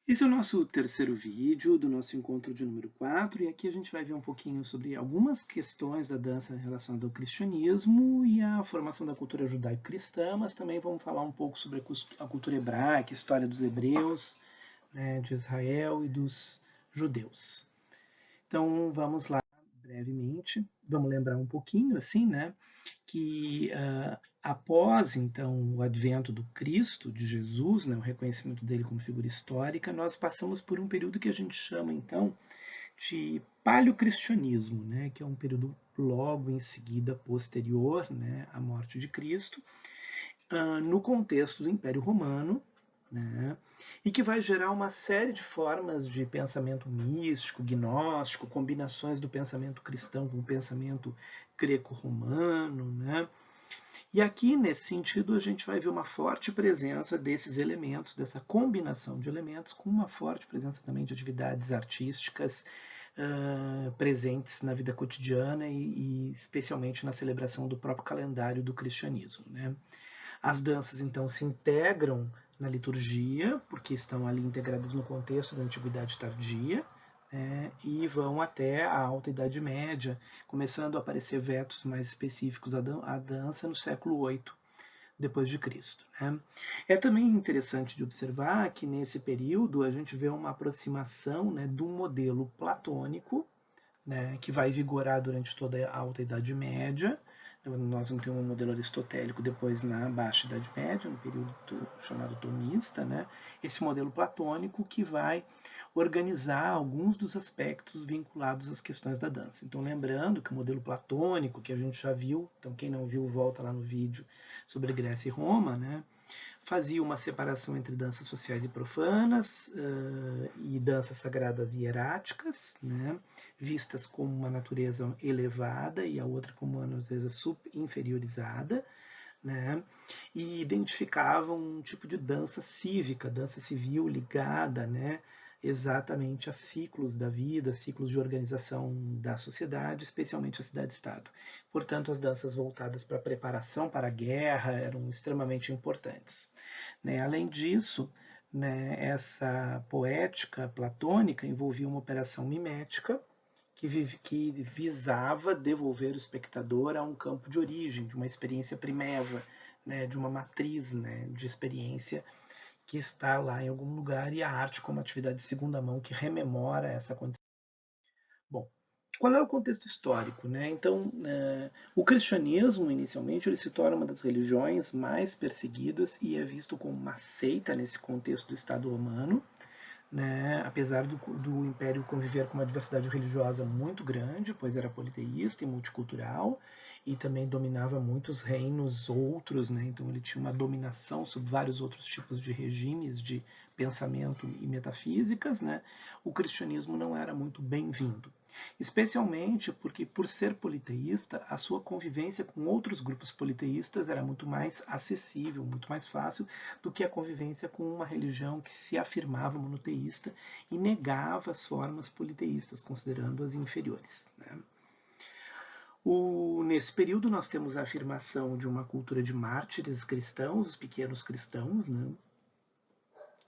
Esse é o nosso terceiro vídeo do nosso encontro de número 4, e aqui a gente vai ver um pouquinho sobre algumas questões da dança relacionada ao cristianismo e à formação da cultura judaico-cristã, mas também vamos falar um pouco sobre a cultura hebraica, a história dos hebreus, né, de Israel e dos judeus. Então vamos lá brevemente, vamos lembrar um pouquinho assim, né, que após então o advento do Cristo, de Jesus, né, o reconhecimento dele como figura histórica, nós passamos por um período que a gente chama então de paleocristianismo, né, que é um período logo em seguida posterior, né, à morte de Cristo, no contexto do Império Romano, né, e que vai gerar uma série de formas de pensamento místico, gnóstico, combinações do pensamento cristão com o pensamento greco-romano, né? E aqui, nesse sentido, a gente vai ver uma forte presença desses elementos, dessa combinação de elementos, com uma forte presença também de atividades artísticas presentes na vida cotidiana e especialmente na celebração do próprio calendário do cristianismo, né? As danças, então, se integram na liturgia, porque estão ali integradas no contexto da Antiguidade Tardia, né, e vão até a Alta Idade Média, começando a aparecer vetos mais específicos à dança no século VIII depois de Cristo. Né? É também interessante de observar que nesse período a gente vê uma aproximação, né, do modelo platônico, né, que vai vigorar durante toda a Alta Idade Média. Nós vamos ter um modelo aristotélico depois na Baixa Idade Média, no período chamado tomista, né? Esse modelo platônico que vai organizar alguns dos aspectos vinculados às questões da dança. Então, lembrando que o modelo platônico, que a gente já viu, então quem não viu, volta lá no vídeo sobre Grécia e Roma, né? Fazia uma separação entre danças sociais e profanas e danças sagradas e hieráticas, né, vistas como uma natureza elevada e a outra como uma natureza inferiorizada, né, e identificavam um tipo de dança cívica, dança civil ligada, né, exatamente a ciclos da vida, ciclos de organização da sociedade, especialmente a cidade-estado. Portanto, as danças voltadas para a preparação para a guerra eram extremamente importantes. Né? Além disso, né, essa poética platônica envolvia uma operação mimética que visava devolver o espectador a um campo de origem, de uma experiência primeva, né, de uma matriz, né, de experiência que está lá em algum lugar, e a arte como atividade de segunda mão que rememora essa condição. Bom, qual é o contexto histórico? Né? Então, o cristianismo, inicialmente, ele se torna uma das religiões mais perseguidas e é visto como uma seita nesse contexto do Estado romano, né? Apesar do Império conviver com uma diversidade religiosa muito grande, pois era politeísta e multicultural, e também dominava muitos reinos outros, né? Então ele tinha uma dominação sobre vários outros tipos de regimes de pensamento e metafísicas, né? O cristianismo não era muito bem-vindo, especialmente porque, por ser politeísta, a sua convivência com outros grupos politeístas era muito mais acessível, muito mais fácil do que a convivência com uma religião que se afirmava monoteísta e negava as formas politeístas, considerando-as inferiores. Né? Nesse período, nós temos a afirmação de uma cultura de mártires cristãos, os pequenos cristãos, né?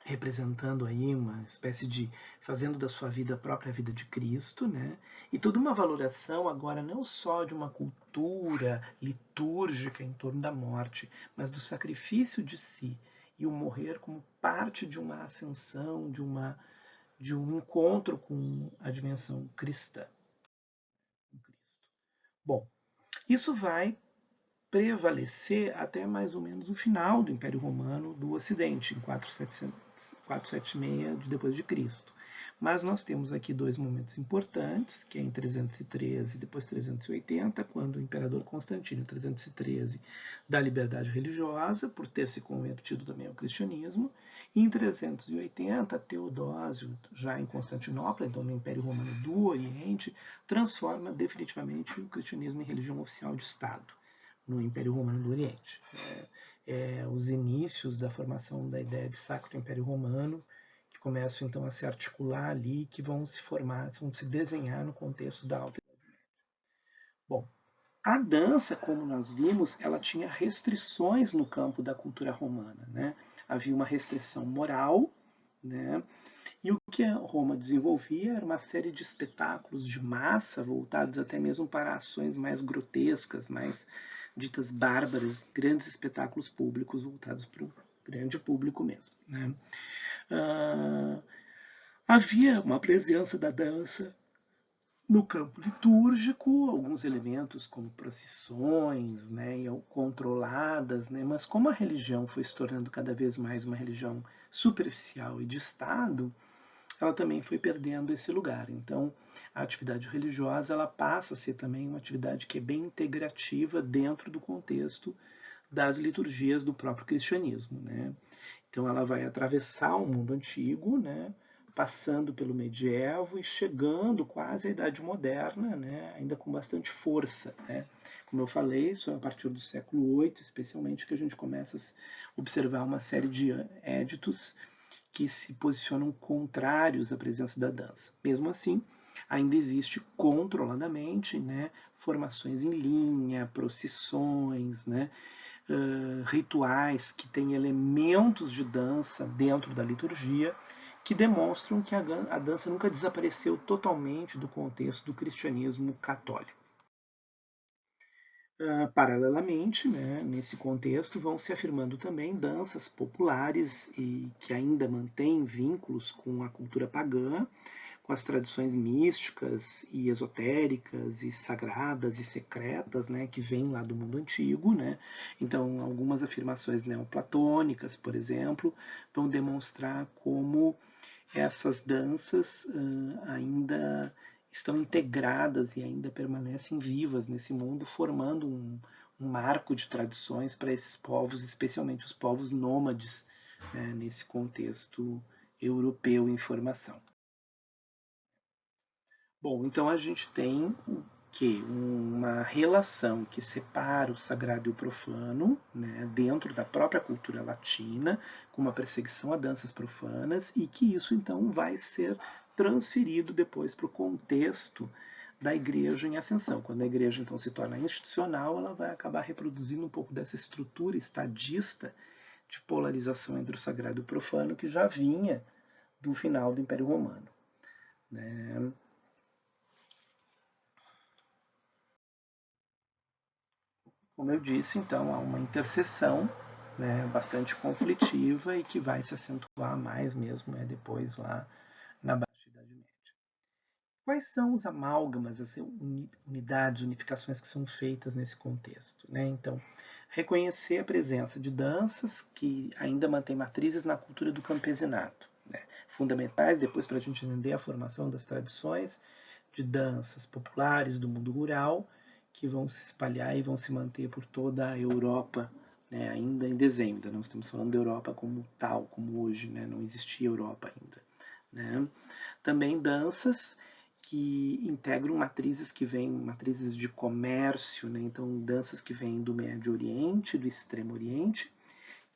Representando aí uma espécie de fazendo da sua vida a própria vida de Cristo, né? E toda uma valoração agora não só de uma cultura litúrgica em torno da morte, mas do sacrifício de si e o morrer como parte de uma ascensão, de um encontro com a dimensão cristã, com Cristo. Bom, isso vai prevalecer até mais ou menos o final do Império Romano do Ocidente, em 476 depois de Cristo. Mas nós temos aqui dois momentos importantes, que é em 313 e depois 380, quando o imperador Constantino, 313, dá liberdade religiosa, por ter se convertido também ao cristianismo, e em 380, Teodósio, já em Constantinopla, então no Império Romano do Oriente, transforma definitivamente o cristianismo em religião oficial de Estado no Império Romano do Oriente. Os inícios da formação da ideia de Sacro Império Romano, que começam então a se articular ali, que vão se formar, vão se desenhar no contexto da Alta Idade Média. Bom, a dança, como nós vimos, ela tinha restrições no campo da cultura romana. Né? Havia uma restrição moral, né? E o que a Roma desenvolvia era uma série de espetáculos de massa voltados até mesmo para ações mais grotescas, mais ditas bárbaras, grandes espetáculos públicos voltados para o grande público mesmo. Né? Ah, havia uma presença da dança no campo litúrgico, alguns elementos como procissões, né, controladas, né, mas como a religião foi se tornando cada vez mais uma religião superficial e de Estado, ela também foi perdendo esse lugar. Então, a atividade religiosa ela passa a ser também uma atividade que é bem integrativa dentro do contexto das liturgias do próprio cristianismo, né? Então, ela vai atravessar o mundo antigo, né? Passando pelo medievo e chegando quase à Idade Moderna, né? Ainda com bastante força, né? Como eu falei, só a partir do século VIII, especialmente, que a gente começa a observar uma série de éditos que se posicionam contrários à presença da dança. Mesmo assim, ainda existe controladamente, né, formações em linha, procissões, né, rituais que têm elementos de dança dentro da liturgia que demonstram que a dança nunca desapareceu totalmente do contexto do cristianismo católico. Paralelamente, né, nesse contexto, vão se afirmando também danças populares e que ainda mantêm vínculos com a cultura pagã, com as tradições místicas e esotéricas e sagradas e secretas, né, que vêm lá do mundo antigo, né? Então, algumas afirmações neoplatônicas, por exemplo, vão demonstrar como essas danças ainda estão integradas e ainda permanecem vivas nesse mundo, formando um marco de tradições para esses povos, especialmente os povos nômades, né, nesse contexto europeu em formação. Bom, então a gente tem que uma relação que separa o sagrado e o profano, né, dentro da própria cultura latina, com uma perseguição a danças profanas, e que isso então vai ser transferido depois para o contexto da igreja em ascensão. Quando a igreja então se torna institucional, ela vai acabar reproduzindo um pouco dessa estrutura estadista de polarização entre o sagrado e o profano que já vinha do final do Império Romano. Né? Como eu disse, então, há uma interseção, né, bastante conflitiva e que vai se acentuar mais mesmo depois lá na Baixa Idade Média. Quais são os amálgamas, as unidades, unificações que são feitas nesse contexto? Né? Então, reconhecer a presença de danças que ainda mantêm matrizes na cultura do campesinato, né? Fundamentais depois para a gente entender a formação das tradições de danças populares do mundo rural, que vão se espalhar e vão se manter por toda a Europa, né, ainda em desenho. Ainda não estamos falando da Europa como tal, como hoje, né, não existia Europa ainda. Né? Também danças que integram matrizes que vêm, matrizes de comércio, né? Então danças que vêm do Médio Oriente, do Extremo Oriente,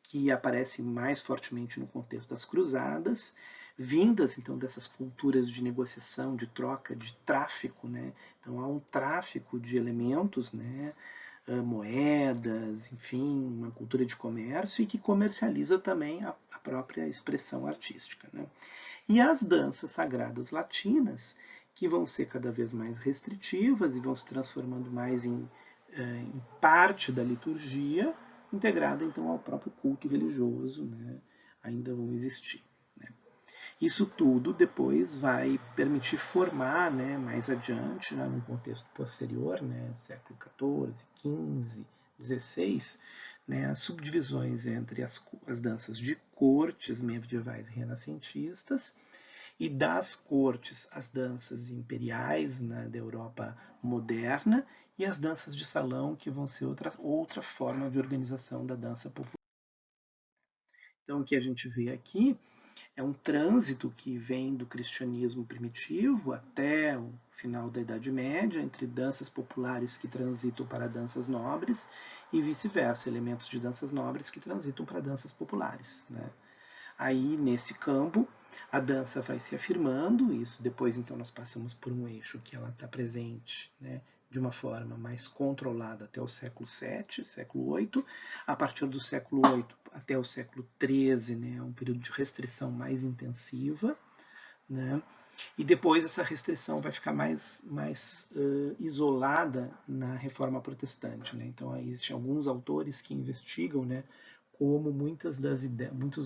que aparecem mais fortemente no contexto das cruzadas, vindas então dessas culturas de negociação, de troca, de tráfico, né? Então há um tráfico de elementos, né? Moedas, enfim, uma cultura de comércio e que comercializa também a própria expressão artística, né? E as danças sagradas latinas, que vão ser cada vez mais restritivas e vão se transformando mais em parte da liturgia, integrada então ao próprio culto religioso, né? Ainda vão existir. Né? Isso tudo depois vai permitir formar, né, mais adiante, já num contexto posterior, né, século XIV, XV, XVI, né, as subdivisões entre as danças de cortes medievais e renascentistas e das cortes as danças imperiais, né, da Europa moderna e as danças de salão, que vão ser outra forma de organização da dança popular. Então, o que a gente vê aqui é um trânsito que vem do cristianismo primitivo até o final da Idade Média, entre danças populares que transitam para danças nobres e vice-versa, elementos de danças nobres que transitam para danças populares. Né? Aí, nesse campo, a dança vai se afirmando, isso depois então nós passamos por um eixo que ela está presente, né, de uma forma mais controlada até o século VII, século VIII. A partir do século VIII até o século XIII, né, um período de restrição mais intensiva, né? E depois essa restrição vai ficar mais isolada na Reforma Protestante, né? Então aí existem alguns autores que investigam, né, como muitos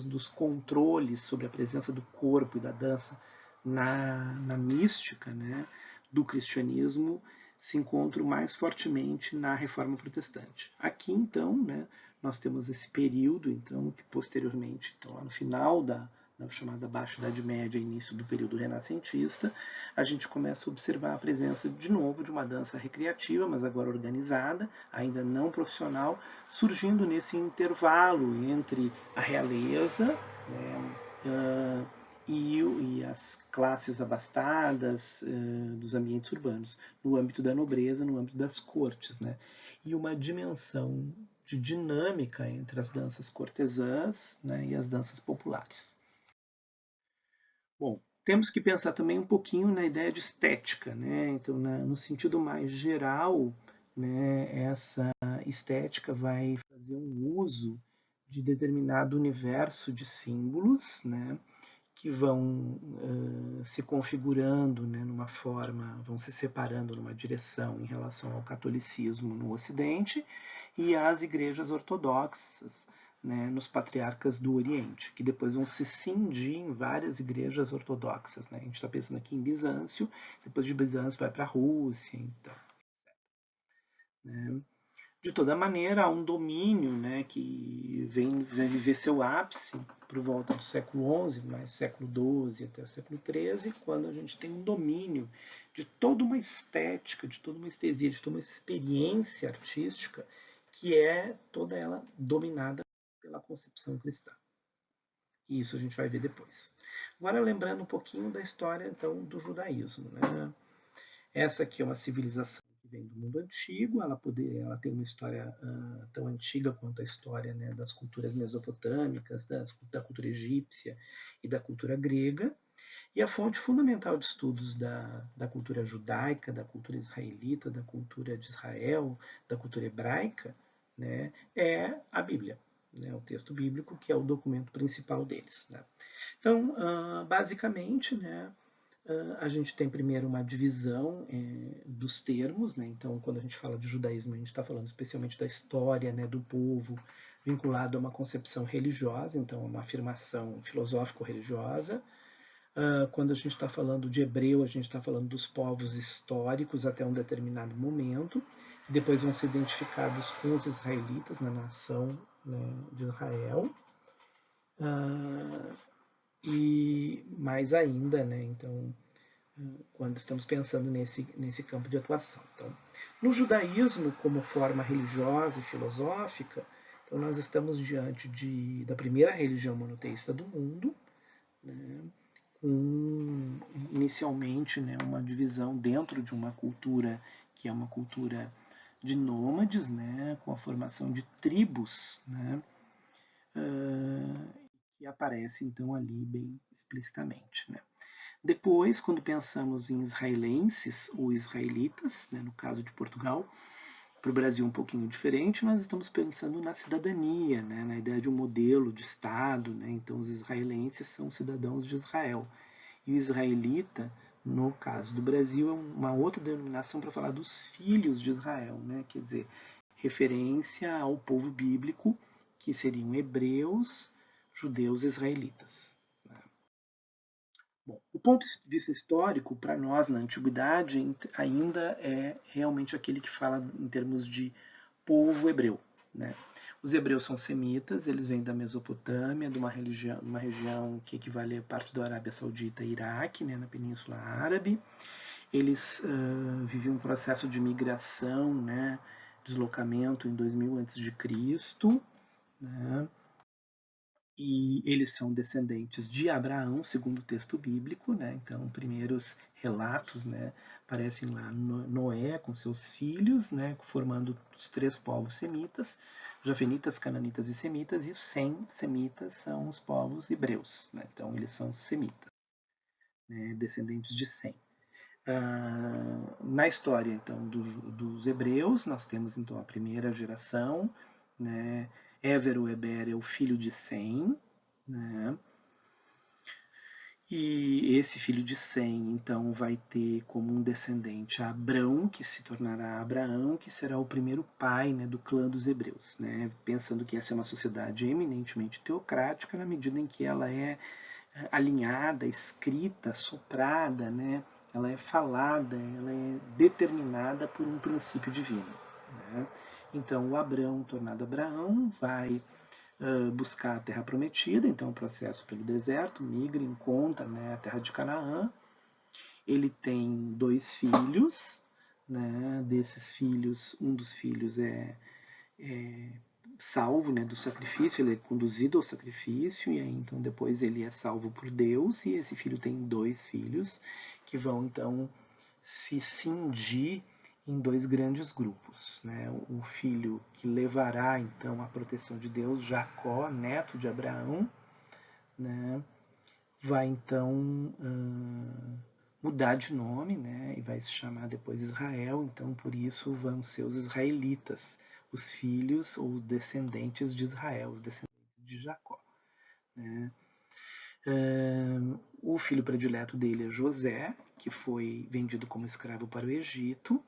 dos controles sobre a presença do corpo e da dança na mística, né, do cristianismo se encontram mais fortemente na Reforma Protestante. Aqui então, né, nós temos esse período, então, que posteriormente, então, lá no final da chamada Baixa Idade Média, início do período renascentista, a gente começa a observar a presença de novo de uma dança recreativa, mas agora organizada, ainda não profissional, surgindo nesse intervalo entre a realeza, né, e as classes abastadas dos ambientes urbanos, no âmbito da nobreza, no âmbito das cortes, né? E uma dimensão de dinâmica entre as danças cortesãs, né, e as danças populares. Bom, temos que pensar também um pouquinho na ideia de estética, né? Então, no sentido mais geral, né, essa estética vai fazer um uso de determinado universo de símbolos, né, que vão se configurando, né, numa forma, vão se separando numa direção em relação ao catolicismo no Ocidente e às igrejas ortodoxas, né, nos patriarcas do Oriente, que depois vão se cindir em várias igrejas ortodoxas. Né? A gente está pensando aqui em Bizâncio, depois de Bizâncio vai para a Rússia, então. Né? De toda maneira, há um domínio, né, que vem viver seu ápice por volta do século XI, mais século XII até o século XIII, quando a gente tem um domínio de toda uma estética, de toda uma estesia, de toda uma experiência artística que é toda ela dominada pela concepção cristã. E isso a gente vai ver depois. Agora, lembrando um pouquinho da história então do judaísmo, né? Essa aqui é uma civilização que vem do mundo antigo, ela tem uma história tão antiga quanto a história, né, das culturas mesopotâmicas, da cultura egípcia e da cultura grega. E a fonte fundamental de estudos da cultura judaica, da cultura israelita, da cultura de Israel, da cultura hebraica, né, é a Bíblia, né, o texto bíblico, que é o documento principal deles. Né. Então, basicamente, né, a gente tem primeiro uma divisão dos termos, né? Então, quando a gente fala de judaísmo, a gente está falando especialmente da história, né, do povo, vinculado a uma concepção religiosa, então uma afirmação filosófico-religiosa. Quando a gente está falando de hebreu, a gente está falando dos povos históricos até um determinado momento. Depois vão ser identificados com os israelitas, na nação, né, de Israel. E mais ainda, né, então, quando estamos pensando nesse campo de atuação. Então, no judaísmo, como forma religiosa e filosófica, então nós estamos diante da primeira religião monoteísta do mundo, né, com inicialmente, né, uma divisão dentro de uma cultura que é uma cultura de nômades, né, com a formação de tribos, né, que aparece então ali bem explicitamente. Né. Depois, quando pensamos em israelenses ou israelitas, né, no caso de Portugal, para o Brasil um pouquinho diferente, nós estamos pensando na cidadania, né, na ideia de um modelo de Estado. Né, então, os israelenses são cidadãos de Israel. E o israelita, no caso do Brasil, é uma outra denominação para falar dos filhos de Israel, né, quer dizer, referência ao povo bíblico, que seriam hebreus, judeus israelitas. Bom, o ponto de vista histórico, para nós na antiguidade, ainda é realmente aquele que fala em termos de povo hebreu. Né? Os hebreus são semitas, eles vêm da Mesopotâmia, de uma região que equivale a parte da Arábia Saudita e Iraque, né, na Península Árabe. Eles viviam um processo de migração, né, deslocamento em 2000 a.C., né? E eles são descendentes de Abraão, segundo o texto bíblico, né? Então, primeiros relatos, né, aparecem lá Noé com seus filhos, né, formando os três povos semitas, jafenitas, cananitas e semitas, e os 100 semitas são os povos hebreus, né? Então, eles são semitas, né, descendentes de Sem. Na história, então, dos hebreus, nós temos então a primeira geração, né? Éver ou Eber é o filho de Sem, né? E esse filho de Sem, então, vai ter como um descendente Abrão, que se tornará Abraão, que será o primeiro pai, né, do clã dos hebreus, né? Pensando que essa é uma sociedade eminentemente teocrática, na medida em que ela é alinhada, escrita, soprada, né? Ela é falada, ela é determinada por um princípio divino, né? Então, o Abrão, tornado Abraão, vai buscar a terra prometida, então o processo pelo deserto, migra, encontra, né, a terra de Canaã. Ele tem 2 filhos, né? Desses filhos, um dos filhos é salvo, né, do sacrifício, ele é conduzido ao sacrifício, e aí então depois ele é salvo por Deus, e esse filho tem 2 filhos que vão então se cindir em 2 grandes grupos, né? O filho que levará então a proteção de Deus, Jacó, neto de Abraão, né? Vai então mudar de nome, né? E vai se chamar depois Israel, então por isso vão ser os israelitas, os filhos ou descendentes de Israel, os descendentes de Jacó, né? O filho predileto dele é José, que foi vendido como escravo para o Egito,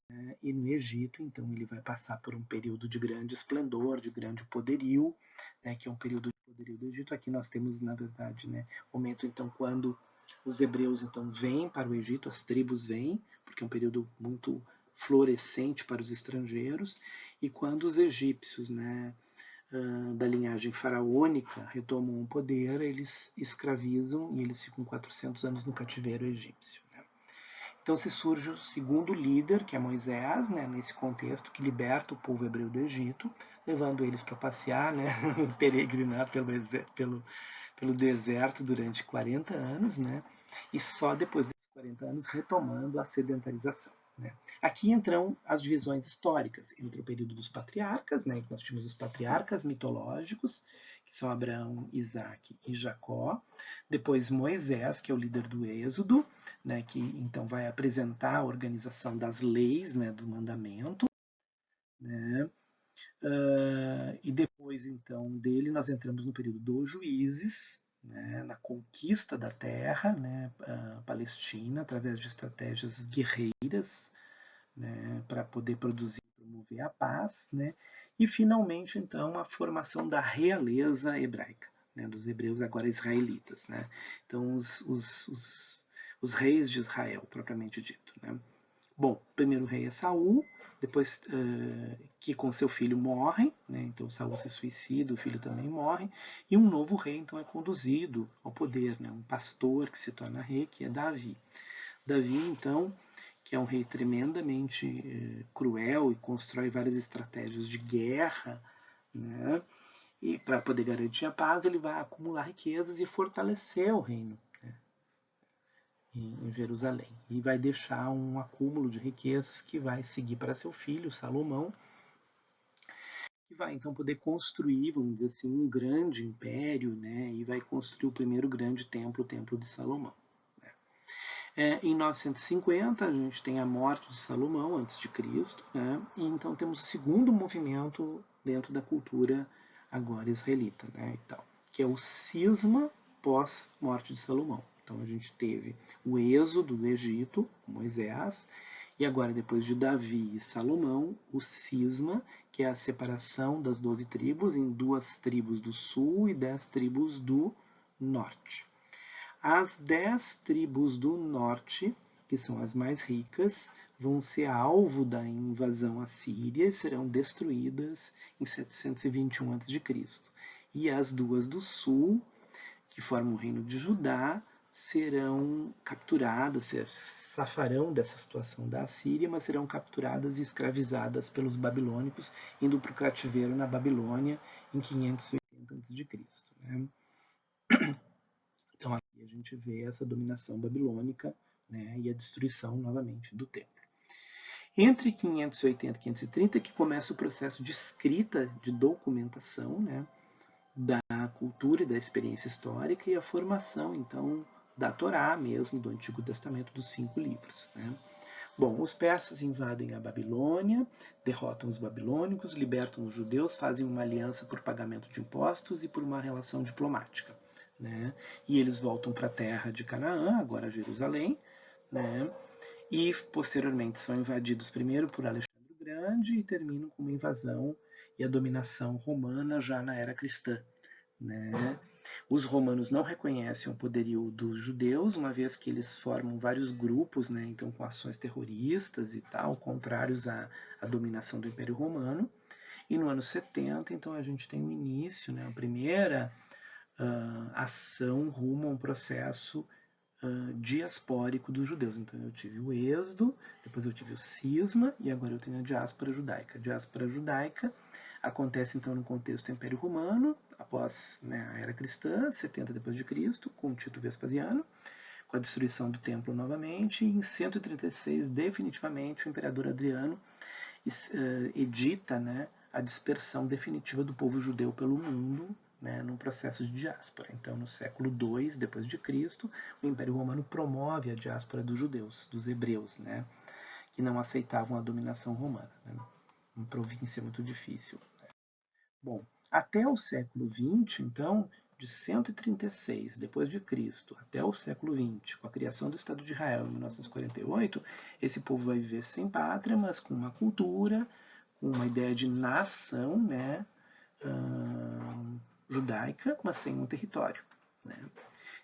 né? E no Egito, então, ele vai passar por um período de grande esplendor, de grande poderio, né? Que é um período de poderio do Egito. Aqui nós temos, na verdade, né, momento então quando os hebreus então vêm para o Egito, as tribos vêm, porque é um período muito florescente para os estrangeiros, e quando os egípcios, né, da linhagem faraônica retomam o poder, eles escravizam e eles ficam 400 anos no cativeiro egípcio, né? Então se surge o segundo líder, que é Moisés, né, nesse contexto, que liberta o povo hebreu do Egito, levando eles para passear, né, peregrinar pelo deserto durante 40 anos, né, e só depois desses 40 anos retomando a sedentarização, né. Aqui entram as divisões históricas, entre o período dos patriarcas, né, que nós tínhamos os patriarcas mitológicos, que são Abraão, Isaac e Jacó, depois Moisés, que é o líder do Êxodo, né, que então vai apresentar a organização das leis, né, do mandamento, né, e depois então dele nós entramos no período dos juízes, né, na conquista da terra, né, palestina, através de estratégias guerreiras, né, para poder produzir e promover a paz, né, e finalmente então a formação da realeza hebraica, né, dos hebreus agora israelitas, né, então os reis de Israel propriamente dito, né. Bom, o primeiro rei é Saul, depois que com seu filho morre, né, então Saul se suicida, o filho também morre, e um novo rei então é conduzido ao poder, né, um pastor que se torna rei, que é Davi. Davi então, que é um rei tremendamente cruel e constrói várias estratégias de guerra, né, e para poder garantir a paz ele vai acumular riquezas e fortalecer o reino em Jerusalém. E vai deixar um acúmulo de riquezas que vai seguir para seu filho, Salomão, que vai então poder construir, vamos dizer assim, um grande império, né? E vai construir o primeiro grande templo, o Templo de Salomão. Em 950 a gente tem a morte de Salomão antes de Cristo, né? E então temos o segundo movimento dentro da cultura agora israelita, né? E tal, que é o cisma pós morte de Salomão. Então a gente teve o êxodo do Egito, Moisés, e agora depois de Davi e Salomão, o cisma, que é a separação das 12 tribos em 2 tribos do sul e 10 tribos do norte. As 10 tribos do norte, que são as mais ricas, vão ser alvo da invasão assíria e serão destruídas em 721 a.C. E as 2 do sul, que formam o reino de Judá, serão capturadas, safarão dessa situação da Assíria, mas serão capturadas e escravizadas pelos babilônicos, indo para o cativeiro na Babilônia em 580 a.C., né? Então aqui a gente vê essa dominação babilônica, né, e a destruição novamente do templo. Entre 580 e 530 que começa o processo de escrita, de documentação, né, da cultura e da experiência histórica e a formação, então, da Torá mesmo, do Antigo Testamento, dos 5 livros, né. Bom, os persas invadem a Babilônia, derrotam os babilônicos, libertam os judeus, fazem uma aliança por pagamento de impostos e por uma relação diplomática. né? E eles voltam para a terra de Canaã, agora Jerusalém, né? E posteriormente são invadidos primeiro por Alexandre o Grande e terminam com uma invasão e a dominação romana já na era cristã, né? Os romanos não reconhecem o poderio dos judeus, uma vez que eles formam vários grupos, né, então com ações terroristas e tal, contrários à dominação do Império Romano. E no ano 70, então, a gente tem o início, né, a primeira ação rumo a um processo diaspórico dos judeus. Então eu tive o êxodo, depois eu tive o cisma e agora eu tenho a diáspora judaica. A diáspora judaica acontece então no contexto do Império Romano, após, né, a era cristã, 70 depois de Cristo, com Tito Vespasiano, com a destruição do templo novamente, e em 136 definitivamente o imperador Adriano edita, né, a dispersão definitiva do povo judeu pelo mundo, né, num processo de diáspora. Então, no século II depois de Cristo, o Império Romano promove a diáspora dos judeus, dos hebreus, né, que não aceitavam a dominação romana. Né, uma província muito difícil. Bom, até o século XX, então, de 136 depois de Cristo até o século XX, com a criação do Estado de Israel em 1948, esse povo vai viver sem pátria, mas com uma cultura, com uma ideia de nação, né, judaica, mas sem um território, né?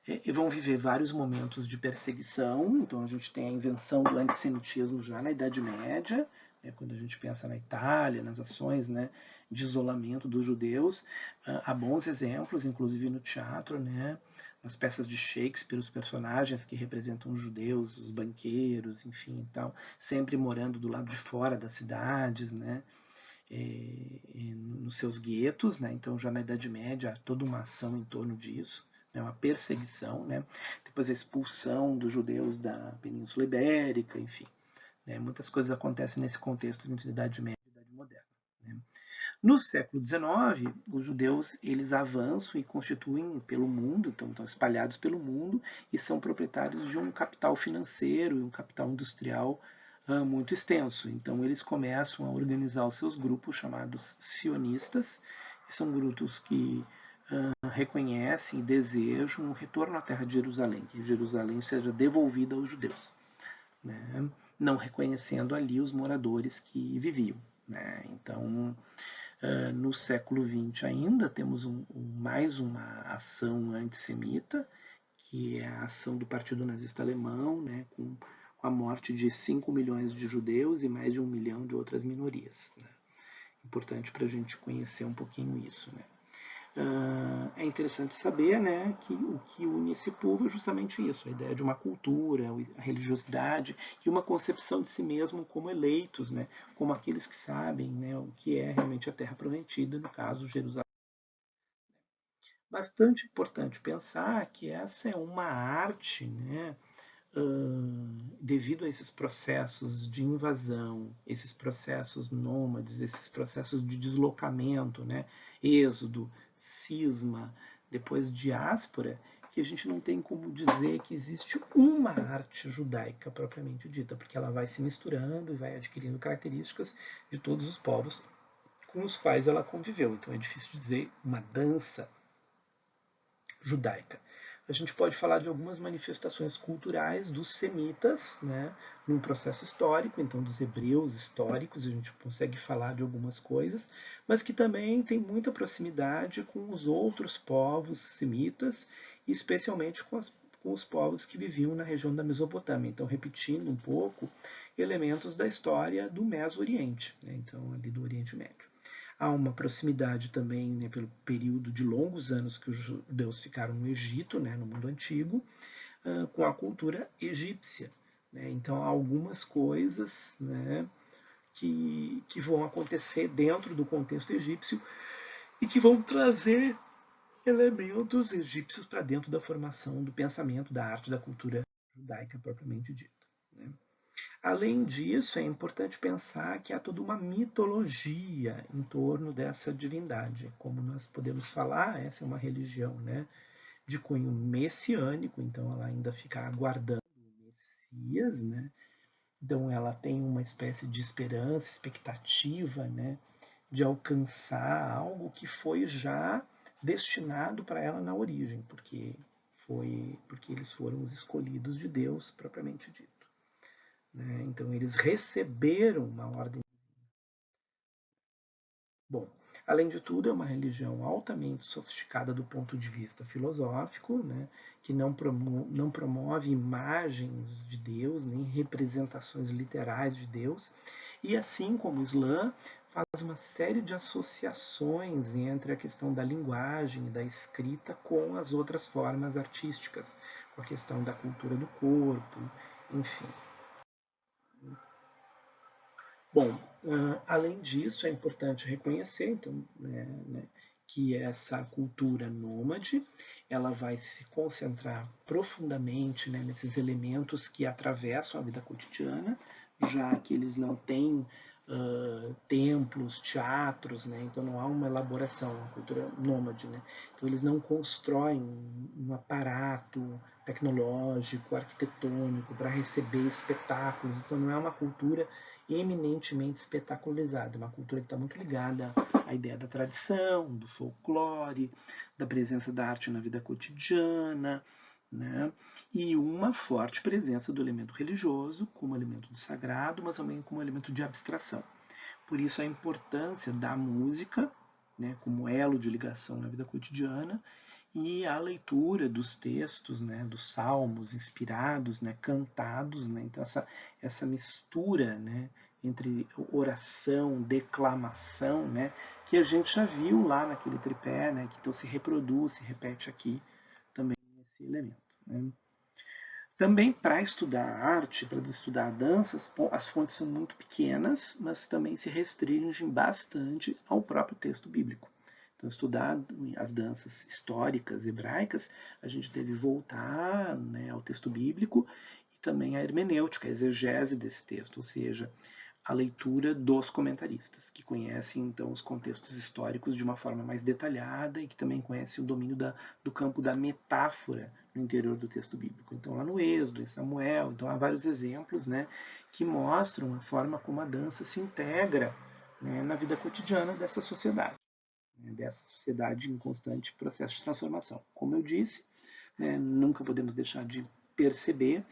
E vão viver vários momentos de perseguição. Então a gente tem a invenção do antissemitismo já na Idade Média, né, quando a gente pensa na Itália, nas ações, né, de isolamento dos judeus. Há bons exemplos, inclusive no teatro, né, nas peças de Shakespeare, os personagens que representam os judeus, os banqueiros, enfim, tal, sempre morando do lado de fora das cidades, né, nos seus guetos, né? Então já na Idade Média há toda uma ação em torno disso, né? Uma perseguição, né? Depois a expulsão dos judeus da Península Ibérica, enfim, né? Muitas coisas acontecem nesse contexto entre Idade Média e Idade Moderna, né? No século XIX, os judeus eles avançam e constituem pelo mundo, então estão espalhados pelo mundo e são proprietários de um capital financeiro e um capital industrial muito extenso. Então eles começam a organizar os seus grupos chamados sionistas, que são grupos que reconhecem e desejam o retorno à terra de Jerusalém, que Jerusalém seja devolvida aos judeus, né? Não reconhecendo ali os moradores que viviam, né? Então no século XX ainda temos mais uma ação antissemita, que é a ação do Partido Nazista Alemão, né, com a morte de 5 milhões de judeus e mais de 1 milhão de outras minorias. Né. Importante para a gente conhecer um pouquinho isso. Né. É interessante saber, né, que o que une esse povo é justamente isso, a ideia de uma cultura, a religiosidade e uma concepção de si mesmo como eleitos, né, como aqueles que sabem, né, o que é realmente a Terra Prometida, no caso Jerusalém. Bastante importante pensar que essa é uma arte, né, devido a esses processos de invasão, esses processos nômades, esses processos de deslocamento, né, êxodo, cisma, depois diáspora, que a gente não tem como dizer que existe uma arte judaica propriamente dita, porque ela vai se misturando e vai adquirindo características de todos os povos com os quais ela conviveu. Então é difícil dizer uma dança judaica. A gente pode falar de algumas manifestações culturais dos semitas, né, num processo histórico, então dos hebreus históricos, a gente consegue falar de algumas coisas, mas que também tem muita proximidade com os outros povos semitas, especialmente com os povos que viviam na região da Mesopotâmia. Então, repetindo um pouco elementos da história do Meso Oriente, né, então ali do Oriente Médio. Há uma proximidade também, né, pelo período de longos anos que os judeus ficaram no Egito, né, no mundo antigo, com a cultura egípcia. Né? Então há algumas coisas, né, que vão acontecer dentro do contexto egípcio e que vão trazer elementos egípcios para dentro da formação do pensamento, da arte, da cultura judaica propriamente dita. Né? Além disso, é importante pensar que há toda uma mitologia em torno dessa divindade. Como nós podemos falar, essa é uma religião, né, de cunho messiânico, então ela ainda fica aguardando o Messias, né? Então ela tem uma espécie de esperança, expectativa, né, de alcançar algo que foi já destinado para ela na origem, porque eles foram os escolhidos de Deus propriamente dito, né? Então eles receberam uma ordem. Bom, além de tudo, é uma religião altamente sofisticada do ponto de vista filosófico, né, que não promove imagens de Deus, nem representações literais de Deus, e assim como o Islã, faz uma série de associações entre a questão da linguagem e da escrita com as outras formas artísticas, com a questão da cultura do corpo, enfim. Bom, além disso, é importante reconhecer então, que essa cultura nômade ela vai se concentrar profundamente, né, nesses elementos que atravessam a vida cotidiana, já que eles não têm templos, teatros, né, então não há uma elaboração, uma cultura nômade. Né, então eles não constroem um aparato tecnológico, arquitetônico para receber espetáculos, então não é uma cultura eminentemente espetacularizada, uma cultura que está muito ligada à ideia da tradição, do folclore, da presença da arte na vida cotidiana, né? E uma forte presença do elemento religioso como elemento do sagrado, mas também como elemento de abstração. Por isso a importância da música, né, como elo de ligação na vida cotidiana, e a leitura dos textos, né, dos salmos inspirados, né, cantados, né, então essa mistura, né, entre oração, declamação, né, que a gente já viu lá naquele tripé, né, que então se reproduz, se repete aqui também esse elemento. Né. Também para estudar arte, para estudar danças, as fontes são muito pequenas, mas também se restringem bastante ao próprio texto bíblico. Então, estudar as danças históricas hebraicas, a gente deve voltar, né, ao texto bíblico e também à hermenêutica, a exegese desse texto, ou seja, a leitura dos comentaristas, que conhecem então os contextos históricos de uma forma mais detalhada e que também conhecem o domínio do campo da metáfora no interior do texto bíblico. Então, lá no Êxodo, em Samuel, então há vários exemplos, né, que mostram a forma como a dança se integra, né, na vida cotidiana dessa sociedade, né, dessa sociedade em constante processo de transformação. Como eu disse, né, nunca podemos deixar de perceber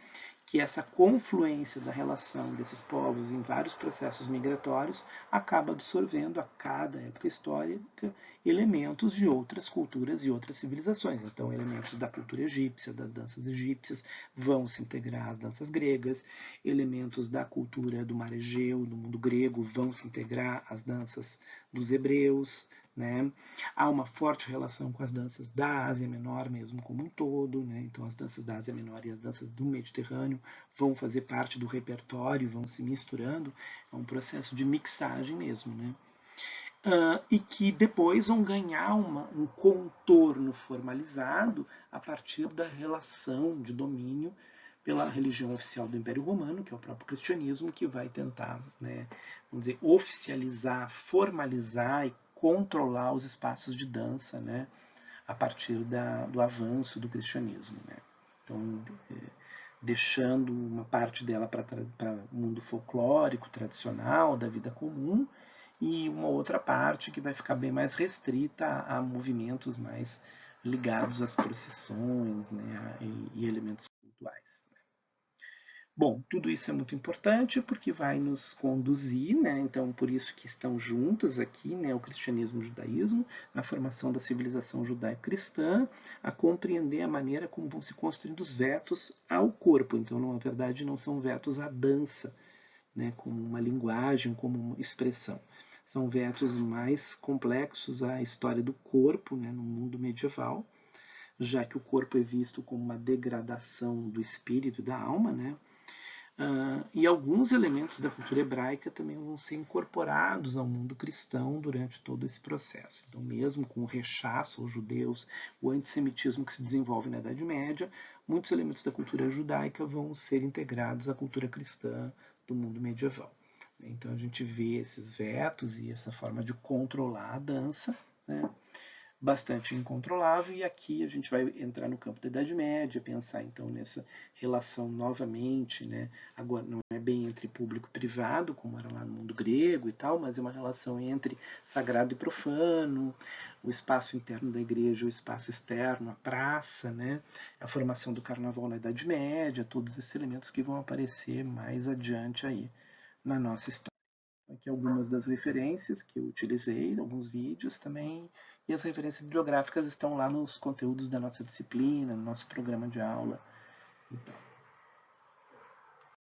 que essa confluência da relação desses povos em vários processos migratórios acaba absorvendo a cada época histórica elementos de outras culturas e outras civilizações. Então, elementos da cultura egípcia, das danças egípcias, vão se integrar às danças gregas, elementos da cultura do mar Egeu, do mundo grego, vão se integrar às danças dos hebreus. Né? Há uma forte relação com as danças da Ásia Menor mesmo como um todo, né? Então as danças da Ásia Menor e as danças do Mediterrâneo vão fazer parte do repertório, vão se misturando, é um processo de mixagem mesmo, né? E que depois vão ganhar um contorno formalizado a partir da relação de domínio pela religião oficial do Império Romano, que é o próprio cristianismo, que vai tentar, né, vamos dizer, oficializar, formalizar e controlar os espaços de dança, né, a partir do avanço do cristianismo. Né. Então, deixando uma parte dela para o mundo folclórico, tradicional, da vida comum, e uma outra parte que vai ficar bem mais restrita a movimentos mais ligados às procissões, né, e elementos cultuais. Bom, tudo isso é muito importante porque vai nos conduzir, né? Então, por isso que estão juntos aqui, né, o cristianismo e o judaísmo, na formação da civilização judaico-cristã, a compreender a maneira como vão se construindo os vetos ao corpo. Então, na verdade, não são vetos à dança, né, como uma linguagem, como uma expressão. São vetos mais complexos à história do corpo, né, no mundo medieval, já que o corpo é visto como uma degradação do espírito e da alma, né? E alguns elementos da cultura hebraica também vão ser incorporados ao mundo cristão durante todo esse processo. Então, mesmo com o rechaço aos judeus, o antissemitismo que se desenvolve na Idade Média, muitos elementos da cultura judaica vão ser integrados à cultura cristã do mundo medieval. Então, a gente vê esses vetos e essa forma de controlar a dança, né, bastante incontrolável, e aqui a gente vai entrar no campo da Idade Média, pensar então nessa relação novamente, né? Agora não é bem entre público e privado, como era lá no mundo grego e tal, mas é uma relação entre sagrado e profano, o espaço interno da igreja, o espaço externo, a praça, né? A formação do carnaval na Idade Média, todos esses elementos que vão aparecer mais adiante aí na nossa história. Aqui algumas das referências que eu utilizei, alguns vídeos também, e as referências bibliográficas estão lá nos conteúdos da nossa disciplina, no nosso programa de aula. Então,